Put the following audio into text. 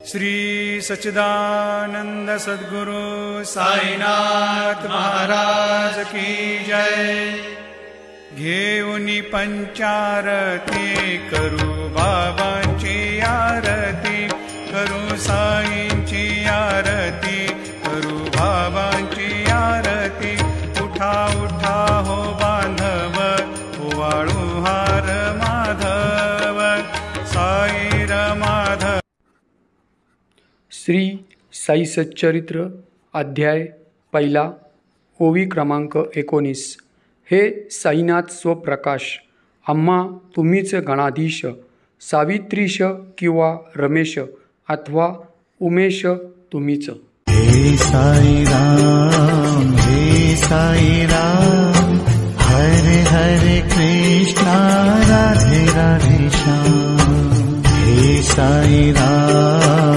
श्री सच्चिदानंद सद्गुरु साईनाथ महाराज की जय। घेऊनी पंचारती करू बाबांची आरती, करू साईंची आरती, करू बाबांची आरती। उठा उठा हो बांधव, ओवाळू हार माधव, साईर माधव। श्री साई सच्चरित्र अध्याय पहिला, ओवी क्रमांक 19। हे साईनाथ स्वप्रकाश, आम्हा तुम्हीच गणाधीश, सावित्रीश किंवा रमेश अथवा उमेश तुम्हीच। हे साई राम, हे साई राम, हरे हरे कृष्णा राधे राधे श्याम। हे साई राम,